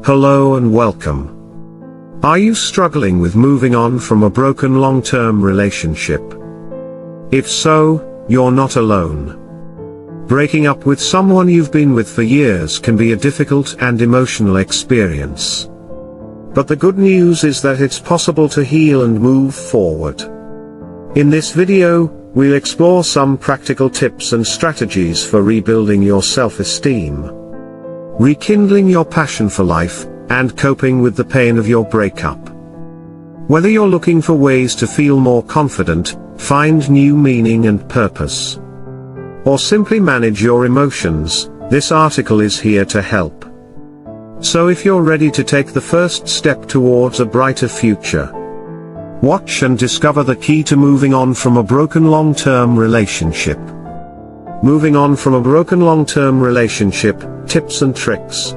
Hello and welcome. Are you struggling with moving on from a broken long-term relationship? If so, you're not alone. Breaking up with someone you've been with for years can be a difficult and emotional experience. But the good news is that it's possible to heal and move forward. In this video, we'll explore some practical tips and strategies for rebuilding your self-esteem, rekindling your passion for life, and coping with the pain of your breakup. Whether you're looking for ways to feel more confident, find new meaning and purpose, or simply manage your emotions, this article is here to help. So if you're ready to take the first step towards a brighter future, watch and discover the key to moving on from a broken long-term relationship. Moving on from a broken long-term relationship, tips and tricks.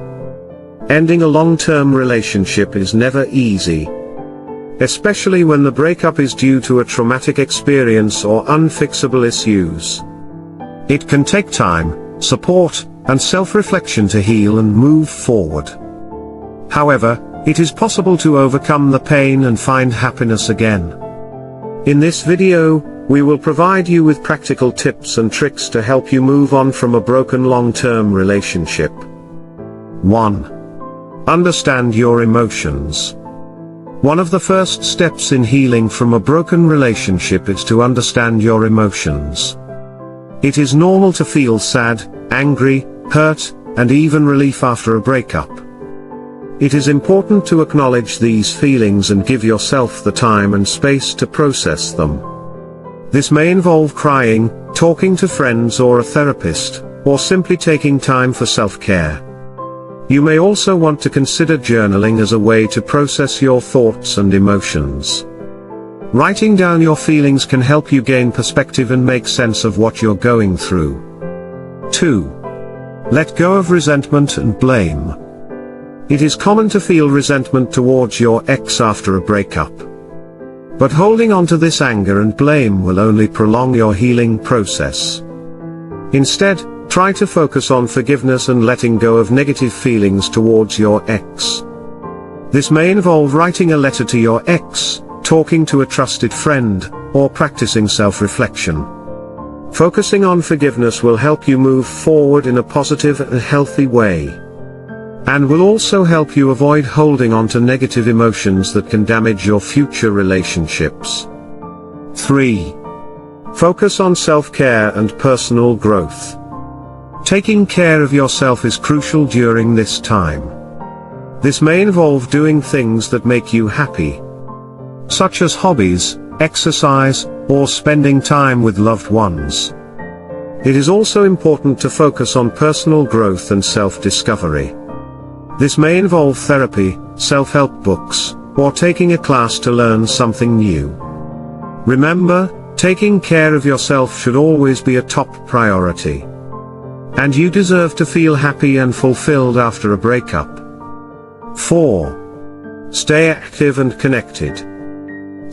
Ending a long-term relationship is never easy, especially when the breakup is due to a traumatic experience or unfixable issues. It can take time, support, and self-reflection to heal and move forward. However, it is possible to overcome the pain and find happiness again. In this video, we will provide you with practical tips and tricks to help you move on from a broken long-term relationship. 1. Understand your emotions. One of the first steps in healing from a broken relationship is to understand your emotions. It is normal to feel sad, angry, hurt, and even relief after a breakup. It is important to acknowledge these feelings and give yourself the time and space to process them. This may involve crying, talking to friends or a therapist, or simply taking time for self-care. You may also want to consider journaling as a way to process your thoughts and emotions. Writing down your feelings can help you gain perspective and make sense of what you're going through. 2. Let go of resentment and blame. It is common to feel resentment towards your ex after a breakup. But holding on to this anger and blame will only prolong your healing process. Instead, try to focus on forgiveness and letting go of negative feelings towards your ex. This may involve writing a letter to your ex, talking to a trusted friend, or practicing self-reflection. Focusing on forgiveness will help you move forward in a positive and healthy way, and will also help you avoid holding on to negative emotions that can damage your future relationships. 3. Focus on self-care and personal growth. Taking care of yourself is crucial during this time. This may involve doing things that make you happy, such as hobbies, exercise, or spending time with loved ones. It is also important to focus on personal growth and self-discovery. This may involve therapy, self-help books, or taking a class to learn something new. Remember, taking care of yourself should always be a top priority. And you deserve to feel happy and fulfilled after a breakup. 4. Stay active and connected.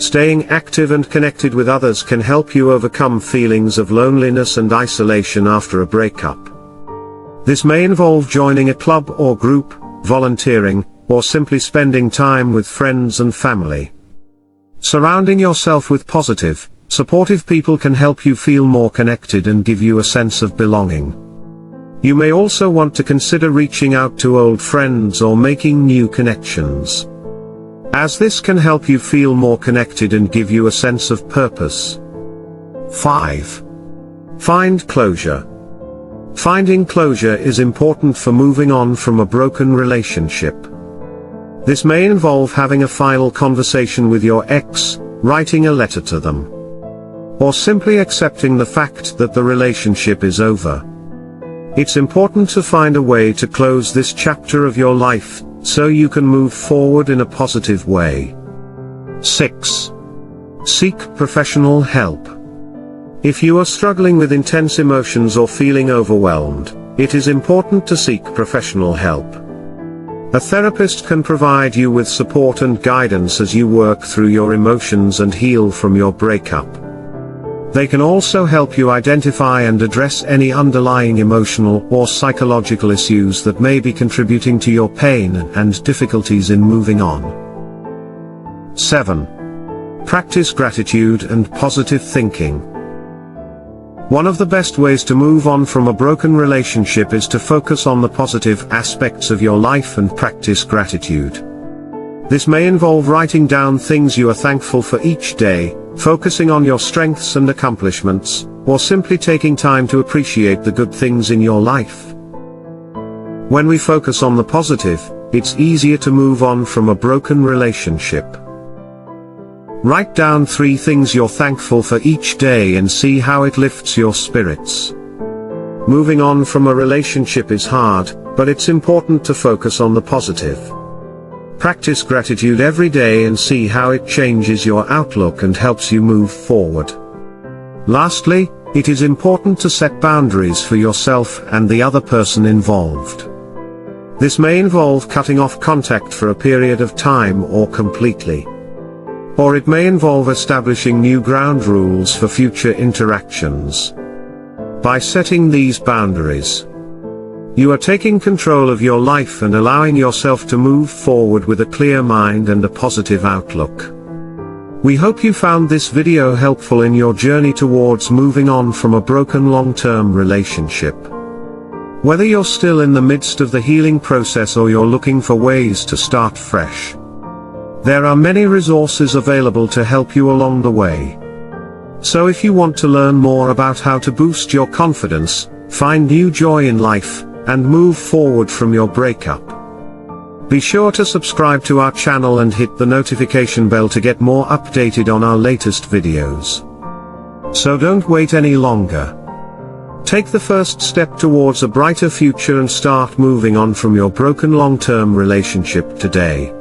Staying active and connected with others can help you overcome feelings of loneliness and isolation after a breakup. This may involve joining a club or group, volunteering, or simply spending time with friends and family. Surrounding yourself with positive, supportive people can help you feel more connected and give you a sense of belonging. You may also want to consider reaching out to old friends or making new connections, as this can help you feel more connected and give you a sense of purpose. 5. Find closure. Finding closure is important for moving on from a broken relationship. This may involve having a final conversation with your ex, writing a letter to them, or simply accepting the fact that the relationship is over. It's important to find a way to close this chapter of your life, so you can move forward in a positive way. 6. Seek professional help. If you are struggling with intense emotions or feeling overwhelmed, it is important to seek professional help. A therapist can provide you with support and guidance as you work through your emotions and heal from your breakup. They can also help you identify and address any underlying emotional or psychological issues that may be contributing to your pain and difficulties in moving on. 7. Practice gratitude and positive thinking. One of the best ways to move on from a broken relationship is to focus on the positive aspects of your life and practice gratitude. This may involve writing down things you are thankful for each day, focusing on your strengths and accomplishments, or simply taking time to appreciate the good things in your life. When we focus on the positive, it's easier to move on from a broken relationship. Write down 3 things you're thankful for each day and see how it lifts your spirits. Moving on from a relationship is hard, but it's important to focus on the positive. Practice gratitude every day and see how it changes your outlook and helps you move forward. Lastly, it is important to set boundaries for yourself and the other person involved. This may involve cutting off contact for a period of time or completely. Or it may involve establishing new ground rules for future interactions. By setting these boundaries, you are taking control of your life and allowing yourself to move forward with a clear mind and a positive outlook. We hope you found this video helpful in your journey towards moving on from a broken long-term relationship. Whether you're still in the midst of the healing process or you're looking for ways to start fresh, there are many resources available to help you along the way. So if you want to learn more about how to boost your confidence, find new joy in life, and move forward from your breakup, be sure to subscribe to our channel and hit the notification bell to get more updated on our latest videos. So don't wait any longer. Take the first step towards a brighter future and start moving on from your broken long-term relationship today.